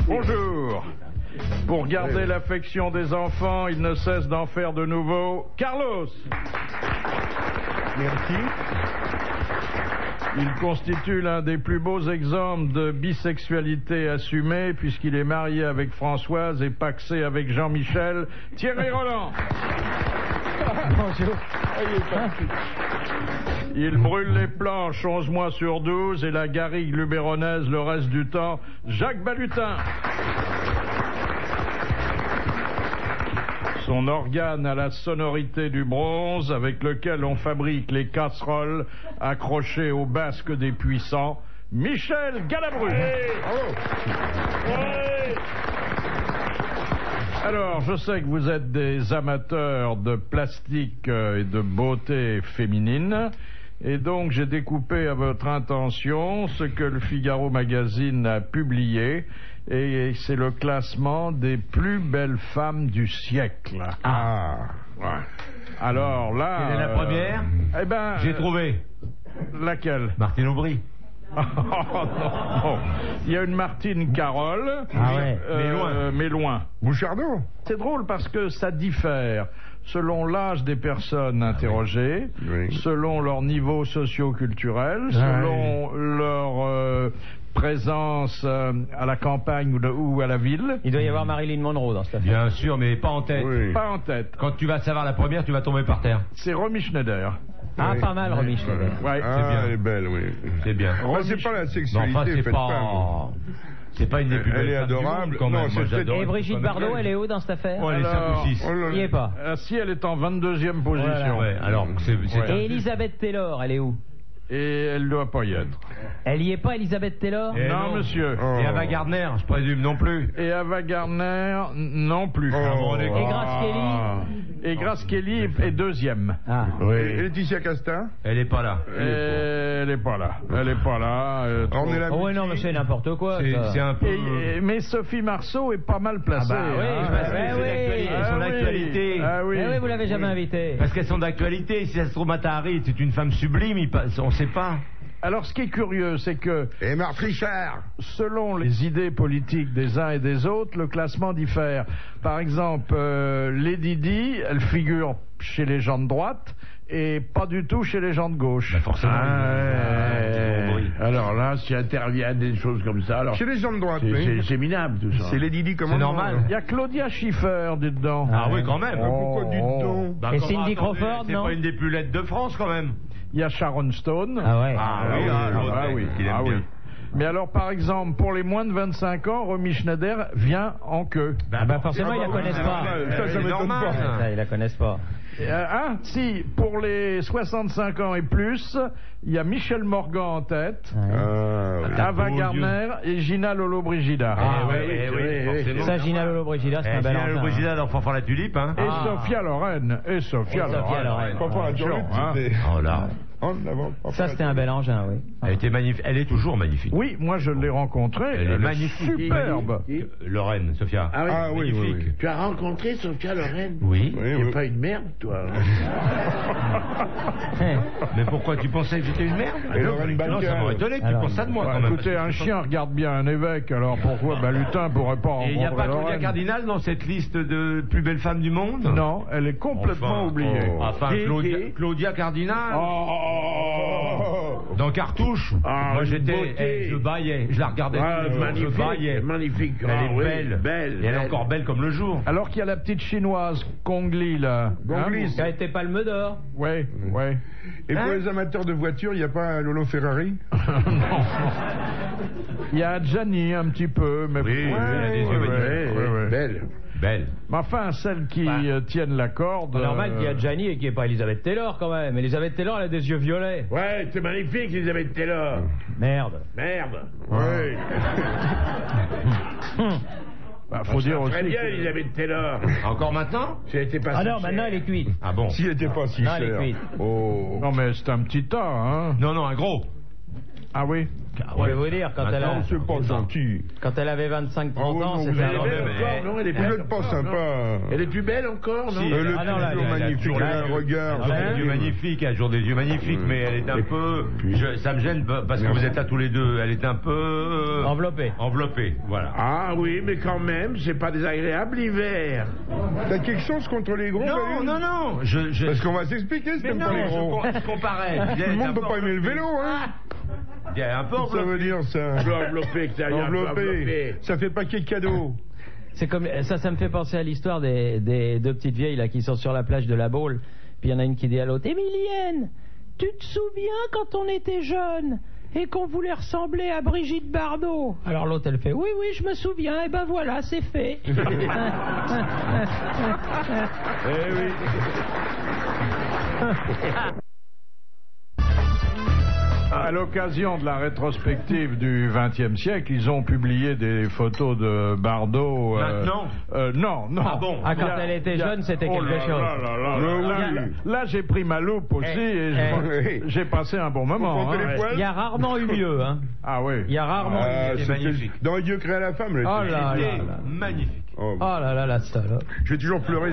Bonjour. Pour garder l'affection des enfants, il ne cesse d'en faire de nouveaux. Carlos. Merci. Il constitue l'un des plus beaux exemples de bisexualité assumée puisqu'il est marié avec Françoise et paxé avec Jean-Michel. Thierry Roland. Bonjour. Il brûle les planches 11 mois sur 12 et la garrigue luberonnaise le reste du temps. Jacques Balutin. Son organe a la sonorité du bronze avec lequel on fabrique les casseroles accrochées au basque des puissants. Michel Galabru. Alors, je sais que vous êtes des amateurs de plastique et de beauté féminine. Et donc, j'ai découpé à votre intention ce que le Figaro Magazine a publié. Et c'est le classement des plus belles femmes du siècle. Ouais. Alors là... Quelle est la première? Eh ben... J'ai trouvé. Laquelle? Martine Aubry. Oh, non. Il y a une Martine Carole. Ah ouais. Mais loin. Bouchardot. C'est drôle parce que ça diffère selon l'âge des personnes interrogées, selon leur niveau socio-culturel, selon leur présence à la campagne ou à la ville. Il doit y avoir Marilyn Monroe dans cette affaire. Bien sûr, mais pas en tête. Oui. Pas en tête. Quand tu vas savoir la première, tu vas tomber par terre. C'est Romy Schneider. Ah, pas mal, Romy Schneider. Ouais, Ah, c'est bien. elle est belle, oui. C'est bien. Enfin, c'est pas la Non, sexualité enfin, c'est faite pas... femme. C'est pas une des plus belles Elle est femmes du adorable. monde, quand Non, même. Moi, c'est- j'adore. Et Brigitte Bardot, elle est où dans cette affaire? Oh, elle est 5 Alors, ou 6. Oh là là. Il n'y est pas. Si elle est en 22e position. Ouais, alors, c'est Et Elisabeth Taylor, elle est où? Et elle ne doit pas y être. Elle y est pas, Elisabeth Taylor? Eh non, non. monsieur. Et Ava Gardner, je présume non plus. Et Ava Gardner, non plus. Et Grace Kelly? Et Grace Kelly est deuxième. Ah. Et Laetitia Casta. Elle est pas là. Elle est pas là. Elle est pas là. On est là. Oh ouais, non, mais c'est n'importe quoi. ça. C'est un peu... Mais Sophie Marceau est pas mal placée. Ah bah oui, hein. parce que Elles sont d'actualité. Ah oui. Eh oui, vous l'avez jamais invitée. Parce qu'elles sont d'actualité. Si ça se trouve, Matahari, c'est une femme sublime, on sait pas. Alors, ce qui est curieux, c'est que Et Marc Richard. selon les idées politiques des uns et des autres, le classement diffère. Par exemple, Lady Di, elle figure chez les gens de droite et pas du tout chez les gens de gauche. Bah forcément. Alors là, s'il intervient des choses comme ça, alors Chez les gens de droite, oui. c'est minable tout ça. C'est Lady Di, comment C'est normal. Il y a Claudia Schiffer, dites donc. Ah oui, quand même. Pourquoi dites donc? Bah, Et comment, Cindy attendez, Crawford, c'est non? pas une des plus laides de France, quand même. Il y a Sharon Stone. Ah ouais. Qu'il aime bien. Mais alors, par exemple, pour les moins de 25 ans, Romy Schneider vient en queue. Bah forcément, ils la connaissent pas. Ça m'étonne normal. pas. Ça, ils la connaissent pas. Si, pour les 65 ans et plus, il y a Michel Morgan en tête, Ava Gardner et Gina Lollobrigida. forcément. Ça, Gina Lollobrigida, c'est un bel Gina engin. Lollobrigida dans Fanfan la Tulipe, hein. Et Sophia Loren. Et Sophia Loren. Papa, Attention, hein. Oh là. En avant. Ça, c'était un bel engin, oui. Elle était magnifique. Elle est toujours magnifique. Oui, moi je l'ai rencontrée. Elle est magnifique. Superbe. Lorraine, Sophia. Ah oui, Ah oui, oui, magnifique. oui. Tu as rencontré Sophia Loren? Oui. Oui, T'es oui. pas une merde, toi. Mais pourquoi tu pensais que j'étais une merde? Et Lorraine Non, ça m'aurait étonné que tu Alors, penses ça de moi, Ouais, quand même. écoutez, un chien regarde bien un évêque, alors pourquoi Balutin pourrait pas Et il n'y a rencontrer pas Claudia Lorraine? Cardinal dans cette liste de plus belles femmes du monde? Non, elle est complètement oubliée. Enfin, Claudia Cardinal. Dans Cartouche. Ah, Moi une j'étais, beauté. je baillais, je la regardais, je baillais. Magnifique. Elle Ah est oui, belle. belle. Et elle est encore belle comme le jour. Alors qu'il y a la petite chinoise, Gongli, là. Gongli, Ça a été Palme d'Or. Oui, oui. Et pour Hein? les amateurs de voitures, il n'y a pas un Lolo Ferrari? Il y a Gianni un petit peu, mais... Oui, elle a des yeux magnifiques. Belle. Belle. Mais enfin, celles qui tiennent la corde... C'est normal qu'il y a Gianni et qu'il n'y ait pas Elisabeth Taylor, quand même. Elisabeth Taylor, elle a des yeux violets. Ouais, c'est magnifique, Elisabeth Taylor. Merde. Merde. Oui. faut dire aussi... Très bien, Elisabeth Taylor. Encore maintenant? Si elle était pas Ah non, si maintenant, elle est cuite. Ah bon? S'il n'était pas si Non, elle est cher. cuite. Oh. Non, mais c'est un petit tas, hein. Non, un gros. Ah oui? Je vais vous dire, Non, c'est pas gentil. quand elle avait 25-30 Ah ouais, ans, non, c'était vous un avez Elle est belle mais- encore, non? Elle est Vous belle n'êtes pas encore, sympa. non? Elle est plus belle encore, non? Si. Le Ah non, là, toujours elle a magnifique, toujours elle a un Elle regard. a des yeux magnifiques, elle a toujours des yeux magnifiques, mais elle est un peu... ça me gêne parce que vous êtes là tous les deux. Elle est un peu... enveloppée. Voilà. Ah oui, mais quand même, c'est pas désagréable l'hiver. T'as quelque chose contre les gros, Non, Valérie non, non. Parce qu'on va s'expliquer, c'est Mais même non, pas les gros. je comparais. Tout le monde peut pas aimer le vélo, hein. Il y a un peu Ça veut dire ça. Un peu enveloppé, extérieur, un peu Enveloppé. Ça fait paquet de cadeaux. C'est comme ça me fait penser à l'histoire des deux petites vieilles là qui sont sur la plage de la Baule. Puis il y en a une qui dit à l'autre: Émilienne, tu te souviens quand on était jeune et qu'on voulait ressembler à Brigitte Bardot? Alors l'autre elle fait: oui, je me souviens. Et ben voilà, c'est fait. Eh oui. À l'occasion de la rétrospective du XXe siècle, ils ont publié des photos de Bardot. Maintenant Non. Ah bon? Ah, quand elle était jeune, c'était Oh quelque là chose. là, j'ai pris ma loupe aussi et j'ai passé un bon moment. Vous comptez les poils? Il y a rarement eu mieux, hein. Ah oui. Il y a rarement Ah, eu mieux. c'était c'était magnifique. dans Dieu créa la femme. Oh là C'était là. magnifique. Oh, Oh là là, la salope. je vais toujours pleurer.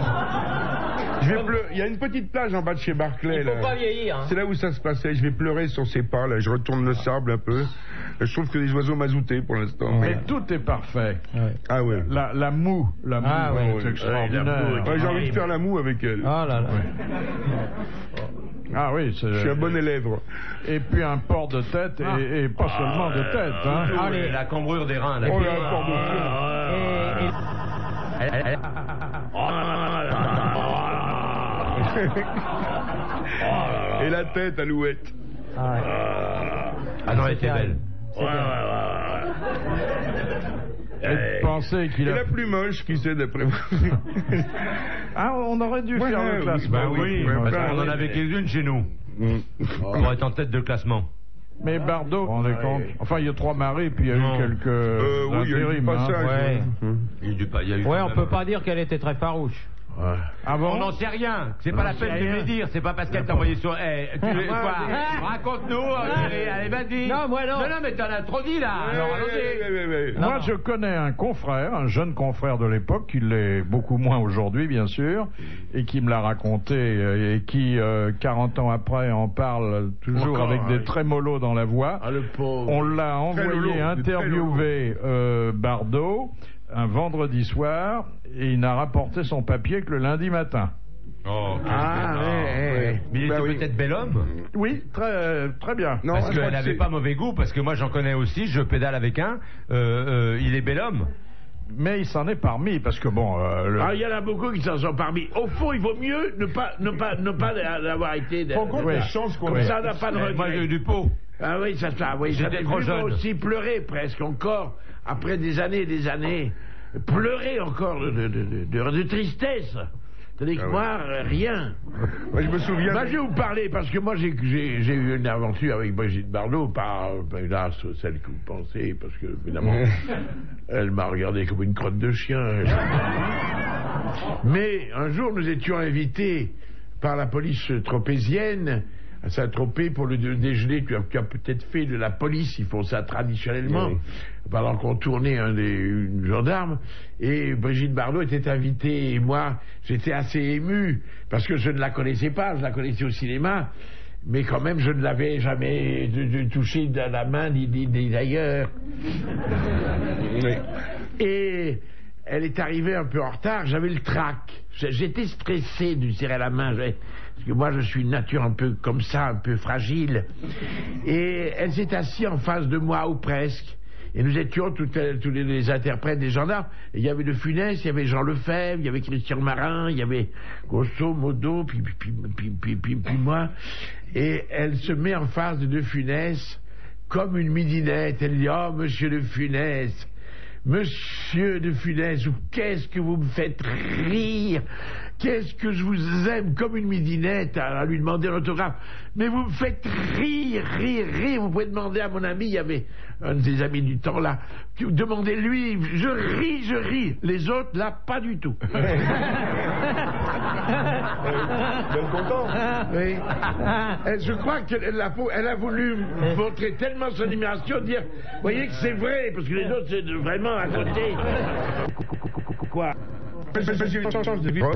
Il y a une petite plage en bas de chez Barclay. Il faut là. pas vieillir, hein. C'est là où ça se passait. Je vais pleurer sur ces pas là. Je retourne le sable un peu. Je trouve que les oiseaux mazoutés pour l'instant. Mais tout est parfait. Ah ouais. La moue, Ah ouais. c'est extraordinaire. Ouais, j'ai envie de faire la moue avec elle. Oh là là. Ah oui, Je suis un bon élève. Et puis un port de tête et pas seulement de tête. Hein. Allez. La cambrure des reins. Là. Oh là, port de Et la tête, Alouette. Ah non, elle était belle. Et de penser qu'il Et a... la plus moche, qui c'est d'après vous? Ah, on aurait dû Ouais, faire le oui, classement. bah oui, Parce bah qu'on en oui. avait quelques-unes chez nous. On être en tête de classement. Mais Bardot, vous vous rendez compte? Enfin, il y a 3 maris, puis il y a Non. eu quelques Oui, il y a eu du intérims. passage. Ouais. Il y a eu il y a eu Ouais, quand on même- peut pas dire qu'elle était très farouche. Ah bon? On n'en sait rien. C'est pas la peine de me le dire. C'est pas parce qu'elle t'a envoyé sur. Quoi raconte-nous. Allez, vas-y. Non, moi, non. Non, mais t'en as trop dit là. Alors allons-y. Moi, je connais un confrère, un jeune confrère de l'époque, qui l'est beaucoup moins aujourd'hui, bien sûr, et qui me l'a raconté, et qui, 40 ans après, en parle toujours Encore, avec des oui. trémolos dans la voix. Ah, le pauvre. On l'a envoyé interviewer Bardot un vendredi soir, et il n'a rapporté son papier que le lundi matin. Oh, Ah, ouais. Mais il Bah était oui. peut-être bel homme. Oui, très bien. Non, Parce je crois qu'elle que n'avait c'est- pas mauvais goût. Parce que moi, j'en connais aussi. Je pédale avec un. Il est bel homme. Mais il s'en est parmi, parce que bon... Ah, il y en a beaucoup qui s'en sont parmi. Au fond, il vaut mieux ne pas l'avoir été. Rends compte Ouais. la chance qu'on Comme a. ça, on n'a pas de Moi, j'ai eu regret. du pot. Ah oui, ça, oui. J'étais trop jeune. Moi aussi pleurer presque encore, après des années et des années. Pleurer encore de tristesse. Tandis que Ah ouais. moi, rien. Ouais, je me souviens. Bah, je vais vous parler, parce que moi, j'ai eu une aventure avec Brigitte Bardot, pas hélas celle que vous pensez, parce que, évidemment, elle m'a regardé comme une crotte de chien. Mais un jour, nous étions invités par la police tropézienne à Saint-Tropez pour le déjeuner. Tu as peut-être fait de la police, ils font ça traditionnellement, Oui. pendant qu'on tournait une gendarme. Et Brigitte Bardot était invitée, et moi, j'étais assez ému, parce que je ne la connaissais pas, je la connaissais au cinéma, mais quand même, je ne l'avais jamais touché de la main ni d'ailleurs. Et elle est arrivée un peu en retard, j'avais le trac. J'étais stressé de lui serrer la main, parce que moi je suis une nature un peu comme ça, un peu fragile. Et elle s'est assise en face de moi, ou presque. Et nous étions tous les interprètes des gendarmes. Et il y avait De Funès, il y avait Jean Lefebvre, il y avait Christian Marin, il y avait grosso modo, puis moi. Et elle se met en face de Funès comme une midinette. Elle dit: oh, monsieur De Funès, Monsieur De Funès, qu'est-ce que vous me faites rire! qu'est-ce que je vous aime comme une midinette à lui demander un autographe. Mais vous me faites rire. Vous pouvez demander à mon ami, il y avait un de ses amis du temps là, demandez-lui, je ris. Les autres, là, pas du tout. Content. Oui. Je crois qu'elle a voulu montrer tellement son admiration, dire, vous voyez que c'est vrai, parce que les autres, c'est vraiment à côté. Quoi?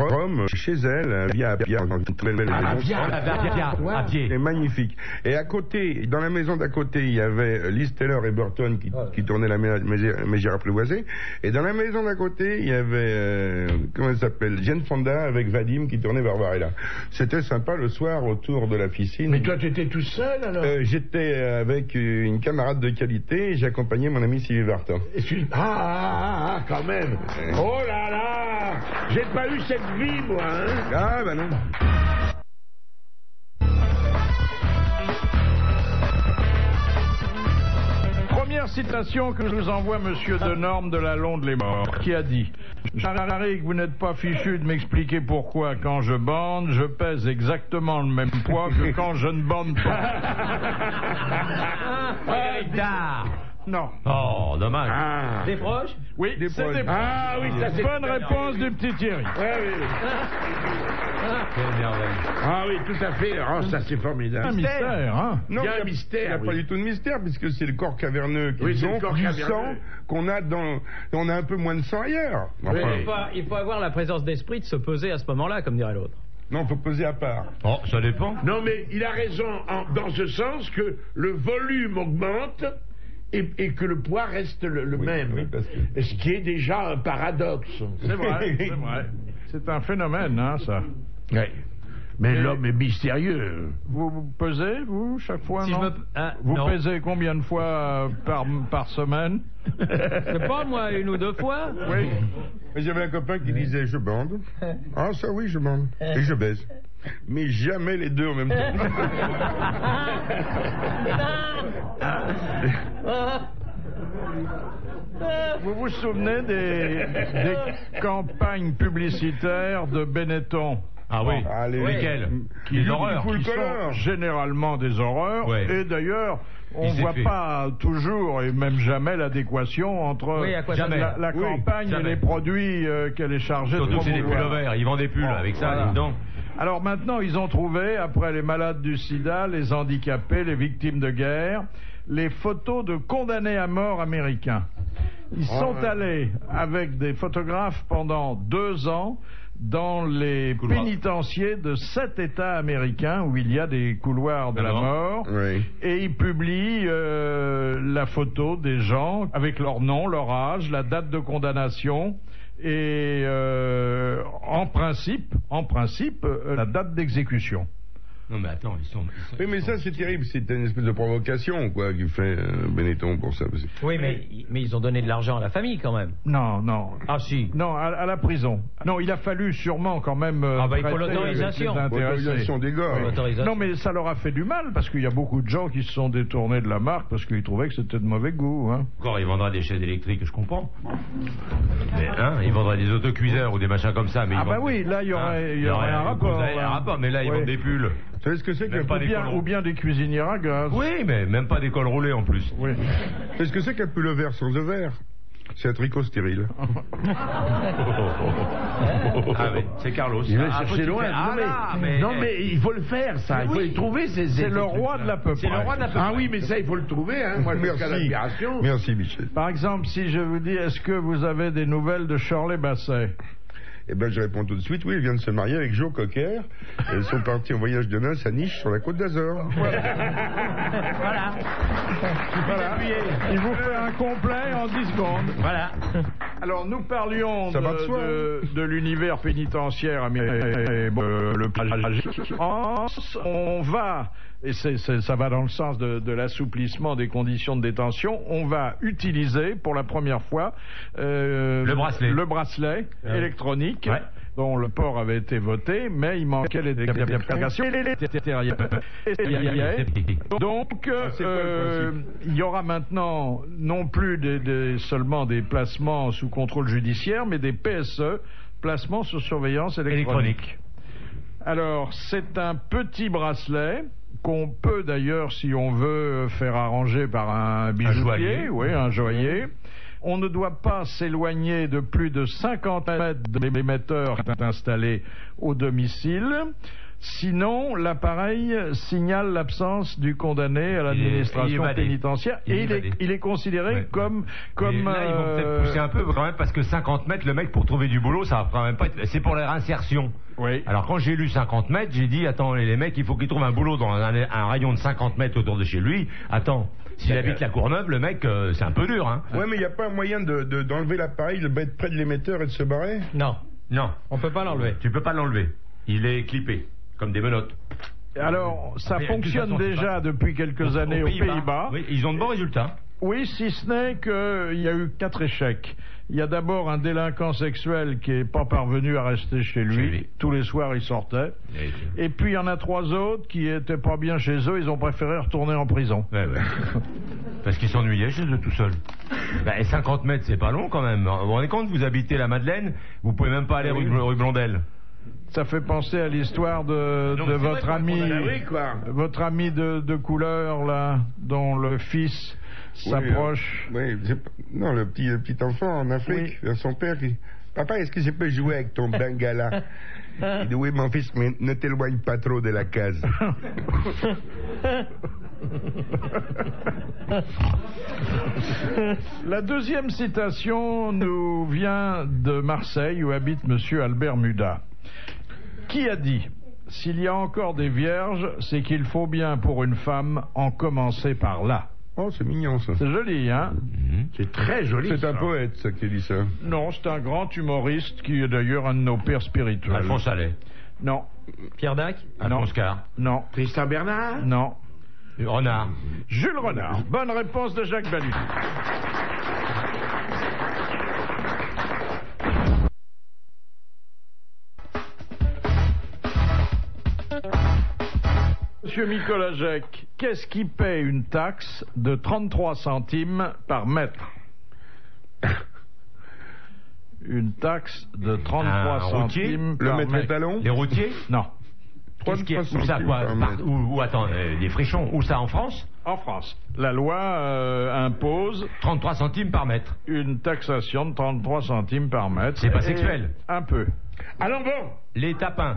Rome, chez elle, via à pied. À pied. C'est magnifique. Et à côté, dans la maison d'à côté, il y avait Liz Taylor et Burton qui tournaient la Mégère apprivoisée. Et dans la maison d'à côté, il y avait, comment elle s'appelle, Jane Fonda avec Vadim qui tournait Barbarella. C'était sympa le soir autour de la piscine. Mais toi, tu étais tout seul alors? J'étais avec une camarade de qualité et j'accompagnais mon ami Sylvie Vartan. Quand même. Oh là là! J'ai pas eu cette vie, moi, hein? Ah, bah non. Première citation que je vous envoie, monsieur Denorme de la Londe les Morts, qui a dit: Jarry, vous n'êtes pas fichu de m'expliquer pourquoi, quand je bande, je pèse exactement le même poids que quand je ne bande pas. Non. Oh, dommage. Des proches? Oui, c'est des proches. Ah oui, ça c'est... Bonne réponse du petit Thierry. Oui. Quelle merveille. Ah oui, tout à fait. Oh, ça c'est formidable. Un mystère, hein? Non, Il y a un il n'y mystère. a pas du tout de mystère, puisque c'est le corps caverneux qui Oui, c'est le gonfle corps du caverneux. sang qu'on a dans... On a un peu moins de sang ailleurs. Enfin, Oui. Il faut avoir la présence d'esprit de se peser à ce moment-là, comme dirait l'autre. non, il faut peser à part. Oh, ça dépend. Non, mais il a raison dans ce sens que le volume augmente et que le poids reste le même. oui, parce que- Ce qui est déjà un paradoxe. C'est vrai, c'est vrai. C'est un phénomène, hein, ça. Oui. Mais l'homme est mystérieux. Vous pesez, vous, chaque fois, Si non? je me... Vous non. pesez combien de fois par semaine? Je sais pas, moi, 1 ou 2 fois. Oui. Mais j'avais un copain qui disait je bande. Ah ça oui je bande. Et je baise. Mais jamais les deux en même temps. Vous vous souvenez des campagnes publicitaires de Benetton? Ah oui. Allez. Lesquels? Qui Les horreurs. qui sont color. généralement des horreurs. Ouais. Et d'ailleurs, on Il ne s'est voit fait. pas toujours et même jamais l'adéquation entre Oui, à quoi ça Jamais. sert? la Oui, campagne et jamais. les produits qu'elle est chargée de Surtout que c'est des promouvoir. pullovers. Ils vendent des pulls avec ça, Voilà. dis donc. Alors maintenant, ils ont trouvé, après les malades du sida, les handicapés, les victimes de guerre, les photos de condamnés à mort américains. Ils sont allés avec des photographes pendant 2 ans dans les Couloirs. pénitenciers de 7 États américains où il y a des couloirs de la Alors mort. Oui. Et ils publient la photo des gens avec leur nom, leur âge, la date de condamnation et en principe, la date d'exécution. Non mais attends, ils sont... Oui mais ça c'est terrible, c'est une espèce de provocation quoi qui fait Benetton pour ça. Oui, mais ils ont donné de l'argent à la famille, quand même. Non, non. Ah, si. Non, à la prison. Non, il a fallu sûrement quand même. Ah, bah, il faut traiter l'autorisation. avec les intéressés. L'autorisation des gars. L'autorisation. Non, mais ça leur a fait du mal parce qu'il y a beaucoup de gens qui se sont détournés de la marque parce qu'ils trouvaient que c'était de mauvais goût. Hein. Encore, il vendra des chaises électriques, je comprends. Mais, il vendra des autocuiseurs ou des machins comme ça. Mais Ah ils bah vendent- oui, là il y aurait un rapport. Vous avez un rapport, mais là ils Oui. vendent des pulls. Vous savez ce que c'est Même qu'un pas pull- des Ou bien des cuisinières à gaz. Oui, mais même pas des cols roulés en plus. Oui. Vous savez ce que c'est qu'un pullover sans ovaire? C'est un tricot stérile. Ah oui, c'est Carlos. Il va Ah, chercher faut-tu loin. faire- Ah, là, Non, mais il faut le faire, ça. Il faut les trouver, ces C'est le ces roi trucs-là. de la peu C'est le près. roi de la Ah oui, mais ça, il faut le trouver, hein. Moi, jusqu'à l'admiration. Merci Michel. Par exemple, si je vous dis, est-ce que vous avez des nouvelles de Shirley Bassey? Eh ben je réponds tout de suite, oui, elle vient de se marier avec Joe Cocker. Elles sont parties en voyage de noces à Nice sur la côte d'Azur. Voilà. Voilà. Il vous fait un complet en 10 secondes. Voilà. Alors, nous parlions Ça va de soi, de l'univers pénitentiaire américain. Le plagiat. On va, et ça va dans le sens de l'assouplissement des conditions de détention, on va utiliser pour la première fois le bracelet électronique. Ouais. Dont le port avait été voté, mais il manquait les déclarations. Donc, il y aura maintenant non plus seulement des placements sous contrôle judiciaire, mais des PSE, placement sous surveillance électronique. Alors, c'est un petit bracelet qu'on peut d'ailleurs, si on veut, faire arranger par un bijoutier, un joaillier. On ne doit pas s'éloigner de plus de 50 mètres de l'émetteur qui est installé au domicile. Sinon, l'appareil signale l'absence du condamné à l'administration pénitentiaire et il est considéré comme. Et là, ils vont peut-être pousser un peu quand même parce que 50 mètres, le mec pour trouver du boulot, ça va quand même pas être. C'est pour la réinsertion. Oui. Alors quand j'ai lu 50 mètres, j'ai dit attends, les mecs, il faut qu'ils trouvent un boulot dans un rayon de 50 mètres autour de chez lui. Attends. S'il habite la Courneuve, le mec, c'est un peu dur, hein. Ouais, mais il n'y a pas un moyen d'enlever l'appareil, de le mettre près de l'émetteur et de se barrer? Non. Non. On peut pas l'enlever. Tu peux pas l'enlever. Il est clippé, comme des menottes. Alors, ça fonctionne déjà depuis quelques années aux Pays-Bas. Oui, ils ont de bons résultats. Oui, si ce n'est qu'il y a eu 4 échecs. Il y a d'abord un délinquant sexuel qui n'est pas parvenu à rester chez lui. Tous les soirs, il sortait. Et puis, il y en a 3 autres qui n'étaient pas bien chez eux. Ils ont préféré retourner en prison. Ouais. Parce qu'ils s'ennuyaient chez eux tout seuls. Et 50 mètres, c'est pas long quand même. Vous vous rendez compte, vous habitez la Madeleine, vous pouvez même pas aller rue Blondel. Ça fait penser à l'histoire de votre ami, votre ami de couleur là, dont le fils s'approche. Non, le petit enfant en Afrique, son père qui. Papa, est-ce que je peux jouer avec ton bengala? Il dit oui, mon fils, mais ne t'éloigne pas trop de la case. La deuxième citation nous vient de Marseille où habite monsieur Albert Muda. Qui a dit « S'il y a encore des vierges, c'est qu'il faut bien pour une femme en commencer par là ». Oh, c'est mignon ça. C'est joli, hein? C'est très joli. C'est un poète, ça, qui dit ça. Non, c'est un grand humoriste qui est d'ailleurs un de nos pères spirituels. Alphonse Allais. Non. Pierre Dac? Alphonse Carr. Non. Tristan Bernard? Non. Renard. Jules Renard. Bonne réponse de Jacques Balu. Monsieur Mikolajek, qu'est-ce qui paie une taxe de 33 centimes par mètre? Une taxe de 33 centimes par mètre. Le mètre étalon? Les routiers? Non. Où ça, quoi? Attends, les frichons, où ça, en France? En France. La loi impose 33 centimes par mètre. Une taxation de 33 centimes par mètre. C'est pas sexuel? Un peu. Alors bon, Les tapins?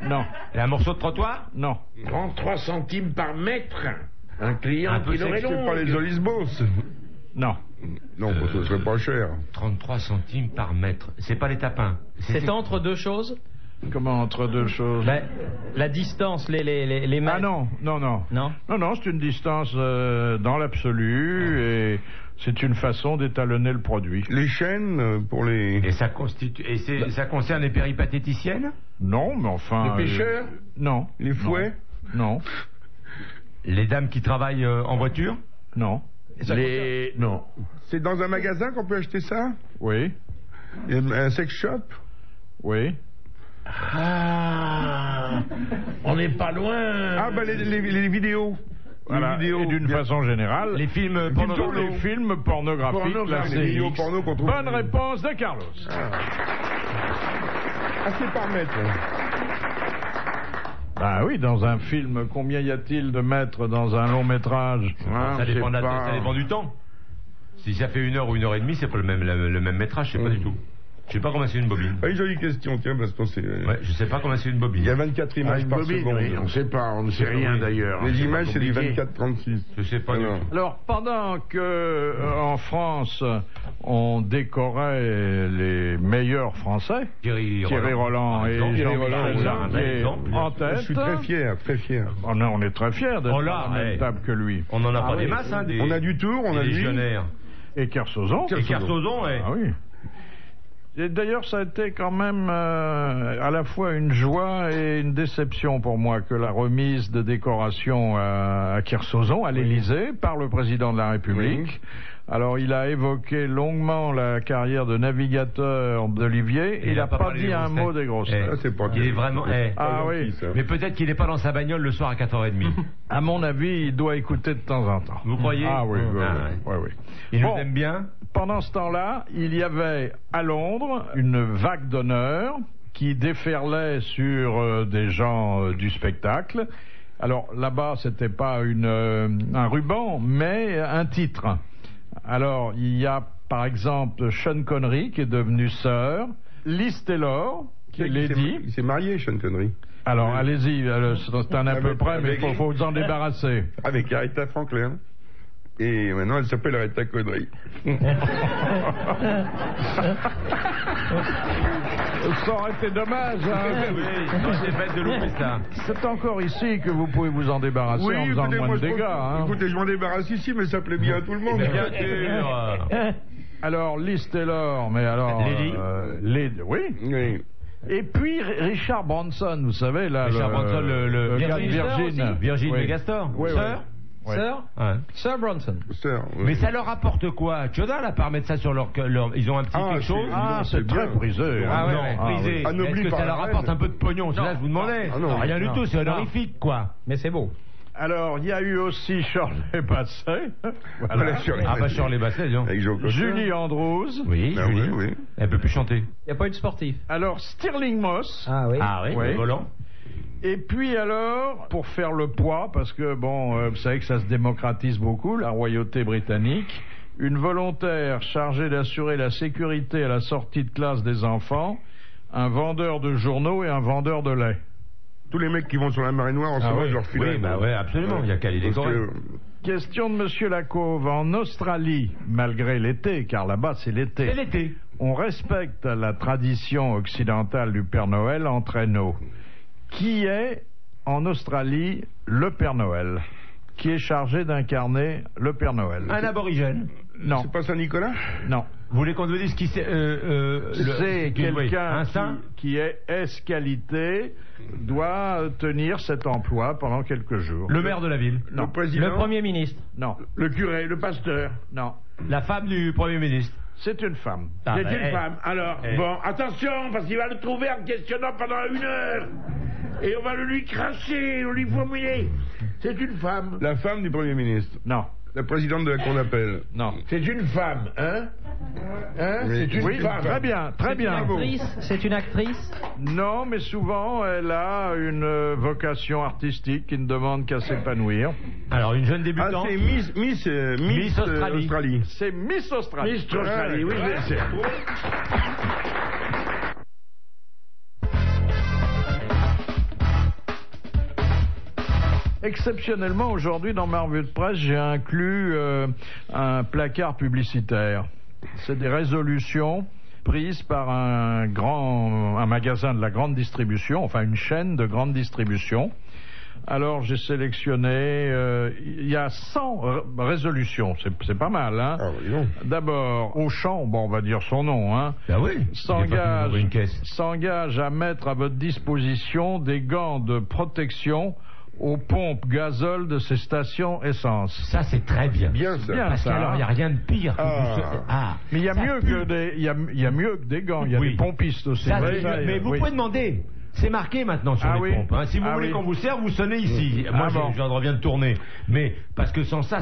Non. Et un morceau de trottoir? Non. 33 centimes par mètre. Un client Un peu qui l'aurait C'est long. pas les Olisbos. Non. Non, ce serait pas cher. 33 centimes par mètre. C'est pas les tapins. C'est entre deux choses? Comment entre deux choses? La distance, les mètres. Ah non. Non, c'est une distance dans l'absolu et c'est une façon d'étalonner le produit. Les chaînes pour les... Et ça concerne les péripatéticiennes? Non, mais enfin... Les pêcheurs? Non. Les fouets? Non. Les dames qui travaillent en voiture? Non. Non. C'est dans un magasin qu'on peut acheter ça? Oui. Un sex shop? Oui. Ah, on n'est pas loin. Ah, ben les vidéos. Voilà. Les vidéos. Et d'une façon générale, Les films tous pornographiques? les films pornographiques, Pornographiques, la les vidéos CX. porno qu'on trouve. Bonne réponse de Carlos. Ah, c'est par mètre. Ah oui, dans un film, combien y a-t-il de mètres dans un long métrage? Ça dépend du temps. Si ça fait 1 heure ou 1 heure et demie, c'est pas le même métrage, je sais pas du tout. Je sais pas comment c'est une bobine. Ah, une jolie question, tiens, parce qu'on sait... Ouais, je sais pas comment c'est une bobine. Il y a 24 images par seconde. Oui, on sait pas, on ne sait rien d'ailleurs. Les images, c'est du compliqué. 24-36. Je sais pas du tout. Alors, pendant que en France, on décorait les meilleurs Français, Thierry Roland et Jean-Michel Jardier en tête. Je suis très fier, très fier. On est très fiers d'être Oh là, à la même table que lui. On en a pas des masses, hein, des... On a du Tour, on a des lui. légionnaires. Et Kersozon. Et Kersozon, ouais. Ah oui. Et d'ailleurs, ça a été quand même à la fois une joie et une déception pour moi que la remise de décoration à Kersozon, à l'Élysée, par le président de la République. Oui. Alors, il a évoqué longuement la carrière de navigateur d'Olivier. Il n'a pas dit un mot des grosses têtes. Ah, c'est pas Il est vraiment... Ah oui. Mais peut-être qu'il n'est pas dans sa bagnole le soir à 4h30. À mon avis, il doit écouter de temps en temps. Vous croyez? Ah oui, oui. Ah, oui. Il Bon, nous aime bien? pendant ce temps-là, il y avait à Londres une vague d'honneur qui déferlait sur des gens du spectacle. Alors là-bas, c'était pas un ruban, mais un titre. Alors, il y a par exemple Sean Connery qui est devenu Sir, Liz Taylor qui est Lady. Il s'est marié, Sean Connery. Alors, allez-y, c'est un à peu près, mais il faut vous en débarrasser. Avec Aretha Franklin. Et maintenant, elle s'appelle Aretha Connery. Ça aurait été dommage, hein. Oui, c'est fait de louper ça. C'est encore ici que vous pouvez vous en débarrasser en faisant le moins de dégâts. Hein. Écoutez, je m'en débarrasse ici, mais ça plaît bien à tout le monde. Bien sûr. Alors, Liz Taylor, mais alors... Lady. Oui. Et puis Richard Branson, vous savez, là, Richard Branson, le gars de Virgin. Virgin Oui. Megastar. Oui, Sir oui. Sir Ouais. Sir Bronson. Sœur, oui. Mais ça leur apporte quoi? Que dalle à part mettre ça sur leur... Ils ont un petit quelque chose. C'est très bien. prisé. Ah ouais, non, prisé. oui. Est-ce Anobli que par ça la leur reine. apporte un peu de pognon? C'est là que je vous demandais. Ah non. Rien du Non. tout, c'est Non. honorifique, quoi. Mais c'est beau. Alors, il y a eu aussi Shirley Bassey. Voilà, Shirley Ah bah Shirley Bassey, disons. Avec Joe Cocker. Julie Andrews. Oui, Ah Julie. oui. Elle peut plus chanter. Il n'y a pas eu de sportif. Alors, Stirling Moss. Ah oui. Ah oui, Oui. le volant. Et puis alors, pour faire le poids, parce que bon, vous savez que ça se démocratise beaucoup, la royauté britannique, une volontaire chargée d'assurer la sécurité à la sortie de classe des enfants, un vendeur de journaux et un vendeur de lait. Tous les mecs qui vont sur la marée noire, en ce moment, je leur file Oui, un- bah ouais, absolument. Il y a qu'à les Parce décorer. que- Question de Monsieur Lacauve. En Australie, malgré l'été, car là-bas c'est C'est l'été, l'été. on respecte la tradition occidentale du Père Noël en traîneau. Qui est, en Australie, le Père Noël? Qui est chargé d'incarner le Père Noël? Un aborigène. Non, C'est pas Saint-Nicolas? non. Vous voulez qu'on nous dise qui c'est C'est quelqu'un un saint qui est ès-qualité, doit tenir cet emploi pendant quelques jours. Le maire de la ville. Non. Le président? Le Premier ministre. Non, Le curé, le pasteur. non. La femme du Premier ministre. C'est une femme. Ah, C'est bah, une femme. Alors, bon, attention, parce qu'il va le trouver en questionnant pendant 1 heure. Et on va le lui cracher, on lui formuler. C'est une femme. La femme du Premier ministre. Non, La présidente de la Cour d'appel. non. C'est une femme, hein? Hein? Oui. C'est une Oui, femme. très bien, très bien. C'est une actrice. Non, mais souvent, elle a une vocation artistique qui ne demande qu'à s'épanouir. Alors, une jeune Ah, débutante. c'est Miss Australie. C'est Miss Australie. Miss Australie, oui, je sais. Exceptionnellement, aujourd'hui, dans ma revue de presse, j'ai inclus un placard publicitaire. C'est des résolutions prises par un magasin de la grande distribution, enfin une chaîne de grande distribution. Alors j'ai sélectionné, il y a 100 résolutions, c'est pas mal, hein. Ah oui, non. D'abord, Auchan, bon, on va dire son nom, hein, Bah oui. s'engage à mettre à votre disposition des gants de protection aux pompes gazole de ces stations essence. Ça, c'est très bien. Bien ça. Bien. Parce ça, qu'alors, il n'y a hein. rien de pire que Ah. Mais il y a ça mieux pue. que il y a mieux que des gants, il y a Oui. des pompistes aussi. Ça, Oui, c'est- mais vous oui. pouvez demander. C'est marqué maintenant sur Ah les oui. pompes. Hein. Si vous Ah voulez oui. qu'on vous serve, vous sonnez ici. Moi, Ah bon. je viens de revenir de tourner. Mais parce que sans ça,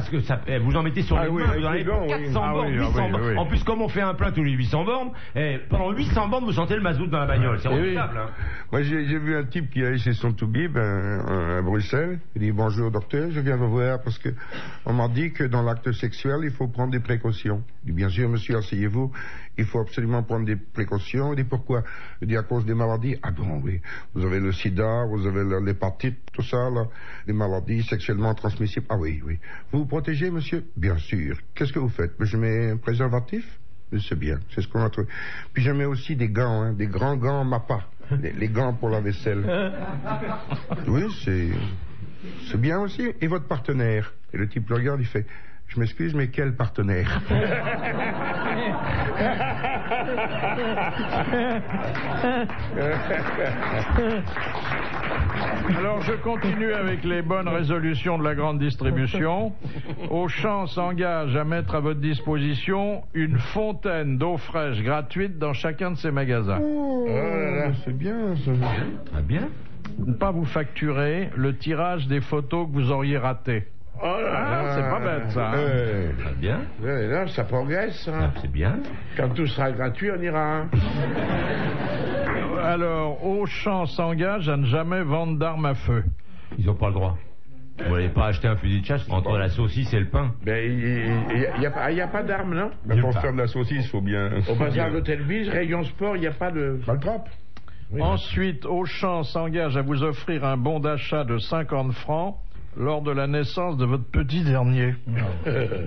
vous en mettez sur Ah les oui, mains, avec vous en les avez gants, pour oui. 400 Ah bornes, oui, 800 oui, bornes. oui. En plus, comme on fait un plein tous les 800 bornes, pendant 800 bornes, vous sentez le mazout dans la bagnole. C'est Oui. redoutable. Hein. Moi, j'ai vu un type qui allait chez son toubib à Bruxelles. Il dit bonjour docteur, je viens vous voir parce que on m'a dit que dans l'acte sexuel, il faut prendre des précautions. Il dit bien sûr, monsieur, asseyez-vous. Il faut absolument prendre des précautions. Il dit pourquoi? Il dit à cause des maladies. Ah bon, oui. Vous avez le sida, vous avez l'hépatite, tout ça, là. Les maladies sexuellement transmissibles. Ah oui, oui. Vous vous protégez, monsieur? Bien sûr. Qu'est-ce que vous faites? Je mets un préservatif? C'est bien, c'est ce qu'on a trouvé. Puis je mets aussi des gants, hein, des grands gants MAPA, les gants pour la vaisselle. Oui, c'est bien aussi. Et votre partenaire? Et le type le regarde, il fait, je m'excuse, mais quel partenaire? Alors je continue avec les bonnes résolutions de la grande distribution. Auchan s'engage à mettre à votre disposition une fontaine d'eau fraîche gratuite dans chacun de ses magasins. Oh là là, c'est bien ça. Très bien. Ne pas vous facturer le tirage des photos que vous auriez ratées. Oh là là, c'est pas bête, ça. Très bien. Là, ça progresse. Hein. C'est bien. Quand tout sera gratuit, on ira. Hein. Alors, Auchan s'engage à ne jamais vendre d'armes à feu. Ils n'ont pas le droit. Vous n'allez pas acheter un fusil de chasse entre la saucisse et le pain. Ben, il n'y a pas d'armes, non? Mais pour se faire de la saucisse, il faut bien... Au bazar d'Hôtel Bise, rayon sport, il n'y a pas de... Pas le trappe. Oui. Ensuite, Auchan s'engage à vous offrir un bon d'achat de 50 francs lors de la naissance de votre petit dernier.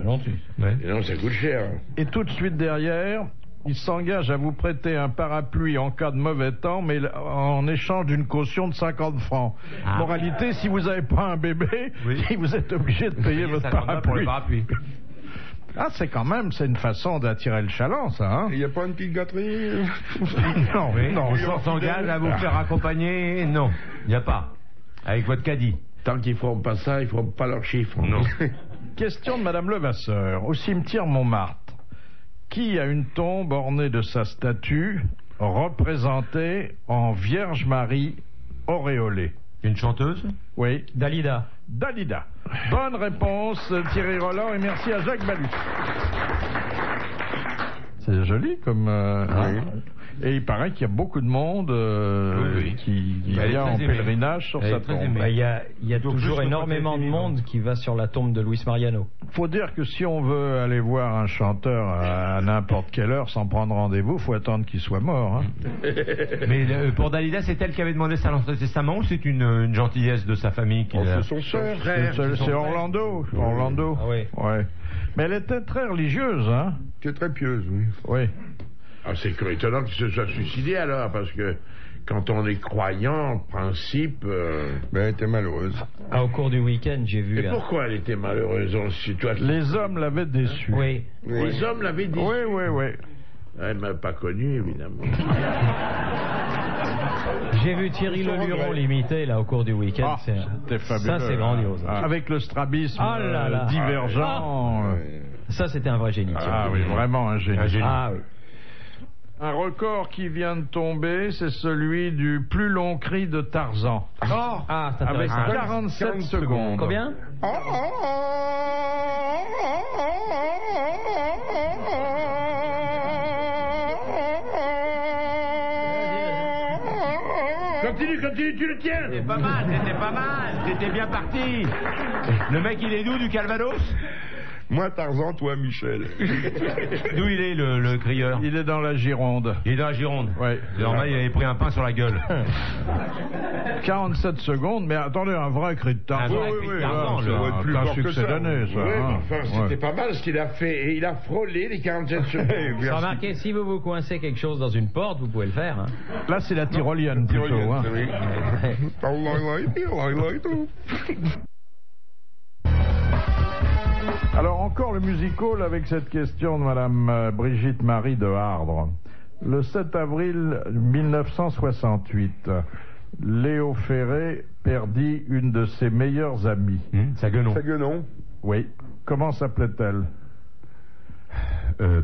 Gentil. Ouais. Et non, ça coûte cher. Et tout de suite derrière, il s'engage à vous prêter un parapluie en cas de mauvais temps, mais en échange d'une caution de 50 francs. Ah. Moralité, si vous n'avez pas un bébé, Oui. vous êtes obligé de payer votre 50 balles pour le parapluie. parapluie. Ah, c'est une façon d'attirer le chaland, ça, hein? Il n'y a pas une petite gâterie Non, Oui, non. on s'engage à vous faire accompagner. Non, il n'y a pas. Avec votre caddie. Tant qu'ils ne feront pas ça, ils ne feront pas leurs chiffres. Non. Question de Madame Levasseur, au cimetière Montmartre. Qui a une tombe ornée de sa statue représentée en Vierge Marie auréolée? Une chanteuse? Oui, Dalida. Dalida. Bonne réponse, Thierry Roland, et merci à Jacques Balus. C'est joli comme... hein. Et il paraît qu'il y a beaucoup de monde qui Elle est vient en très aimée. pèlerinage sur Elle sa est très tombe. aimée. Bah, il y a Donc, toujours plus que énormément de côté monde qui va sur la tombe de Luis Mariano. Faut dire que si on veut aller voir un chanteur à n'importe quelle heure sans prendre rendez-vous, faut attendre qu'il soit mort. Hein. Mais pour Dalida, c'est elle qui avait demandé ça dans son testament ou c'est une gentillesse de sa famille qui l'a... C'est son frère. C'est Orlando. Orlando. Ah oui. Ouais. Mais elle était très religieuse, hein. C'est très pieuse, oui. Oui. Ah, c'est étonnant qu'il se soit suicidé alors, parce que quand on est croyant, en principe... Mais elle était malheureuse. Ah, au cours du week-end, j'ai vu. Et pourquoi elle était malheureuse? Les hommes l'avaient déçue. Oui. Les hommes l'avaient dit. Oui, oui, oui. Elle m'a pas connu, évidemment. J'ai vu Thierry Leluron l'imiter là au cours du week-end. Ah, c'était fabuleux. Ça, c'est grandiose. Ah, avec le strabisme Ah là là. divergent. Ça, c'était un vrai génie. Ah oui, vraiment un génie. Ah oui. Un record qui vient de tomber, c'est celui du plus long cri de Tarzan. Ah, c'est Avec intéressant. 47 secondes. Combien? Continue, tu le tiens. C'était pas mal, c'était bien parti. Le mec, il est d'où, du Calvados? Moi, Tarzan, toi, Michel. D'où il est, le crieur? Il est dans la Gironde. Il est dans la Gironde. Ouais. C'est normal, il avait pris un pain sur la gueule. 47 secondes, mais attendez, un vrai cri de Tarzan. Un vrai cri de Tarzan, ça le- doit être plus un fort que succès ça. d'année, ça. Oui, mais hein. enfin, c'était pas mal ce qu'il a fait. Et il a frôlé les 47 secondes. Remarquez, si vous vous coincez quelque chose dans une porte, vous pouvez le faire. Hein. Là, c'est la tyrolienne plutôt. Hein. Alors, encore le musical avec cette question de Madame Brigitte Marie de Hardre. Le 7 avril 1968, Léo Ferré perdit une de ses meilleures amies. Ça guenon. Saguenon. Oui. Comment s'appelait-elle?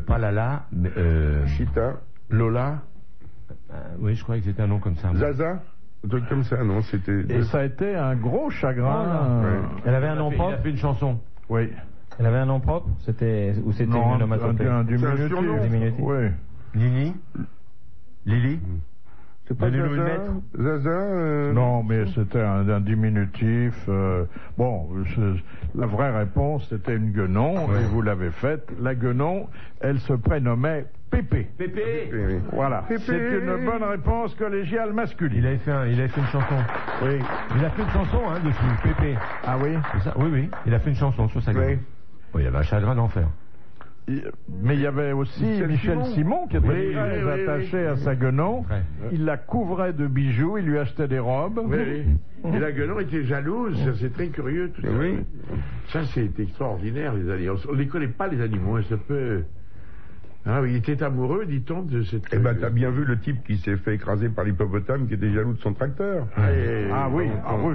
Pas Lala, mais Chita. Lola. Oui, je croyais que c'était un nom comme ça. Zaza. Un truc comme ça, non, c'était... Et ça a été un gros chagrin. Elle avait un nom Il a propre. fait une chanson. Oui. Elle avait un nom propre. C'était une Non, onomatopée. un C'est un diminutif. surnom. Diminutif. Oui. Nini. Lily. C'est pas Donnez-nous une Zaza. lettre. Zaza. Non, mais c'était un diminutif. Bon, la vraie réponse, c'était une guenon, et vous l'avez faite. La guenon, elle se prénommait Pépé. Pépé. Voilà. Pépé. C'est une bonne réponse collégiale masculine. Il avait fait une chanson. Oui. Il a fait une chanson, hein, dessus. Pépé. Ah oui? C'est ça? Oui. Il a fait une chanson sur sa gueule. Oui. Oui, il y avait un chagrin d'enfer. Mais il y avait aussi Michel Simon qui était très attaché à sa guenon. Ouais. Il la couvrait de bijoux, il lui achetait des robes. Oui. Et la gueulon était jalouse, ça c'est très curieux tout ça. Oui. Ça c'est extraordinaire les animaux. On ne les connaît pas les animaux, hein, ça peut... Ah oui, il était amoureux, dit-on, de cette... Eh ben, t'as bien vu le type qui s'est fait écraser par l'hippopotame qui était jaloux de son tracteur. Ah oui,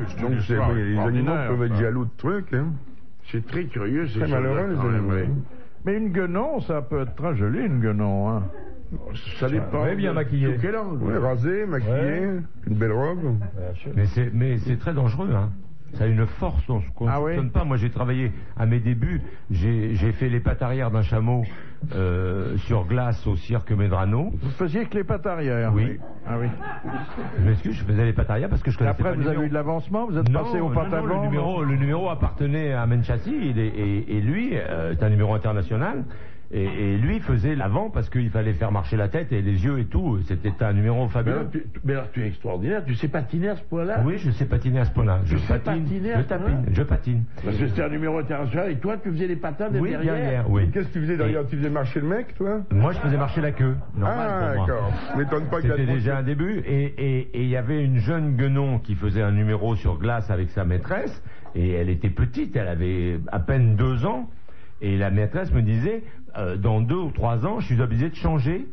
c'est une Donc, histoire les animaux extraordinaire, peuvent être ça. jaloux de trucs, hein. C'est très curieux, c'est Très malheureux, les animaux. Mais une guenon, ça peut être très joli, une guenon. Hein. Ça dépend. Ouais, bien maquillé. Sous quel angle? Ouais, rasé, maquillé, une belle robe. Mais c'est très dangereux, hein. Ça a une force qu'on ne soupçonne pas. Moi, j'ai travaillé à mes débuts. J'ai fait les pattes arrière d'un chameau sur glace au cirque Medrano. Vous faisiez que les pattes arrière? Oui. Ah oui. Je m'excuse, je faisais les pattes arrière parce que je connaissais Après, pas vous avez eu de l'avancement? Vous êtes passé au pattes avant? Le numéro appartenait à Menchassi et lui, c'est un numéro international. Et lui faisait l'avant parce qu'il fallait faire marcher la tête et les yeux et tout. C'était un numéro fabuleux. Mais alors tu es extraordinaire. Tu sais patiner à ce point-là? Oui, je sais patiner à ce point-là. Je patine. Parce que c'était un numéro international et toi tu faisais les patins derrière. Oui. Qu'est-ce que tu faisais derrière? Tu faisais marcher le mec, toi? Moi, je faisais marcher la queue. Normal pour moi. D'accord. M'étonne pas qu'il C'était déjà un début. Et il y avait une jeune guenon qui faisait un numéro sur glace avec sa maîtresse. Et elle était petite, elle avait à peine 2 ans. Et la maîtresse me disait, dans 2 ou 3 ans, je suis obligé de changer,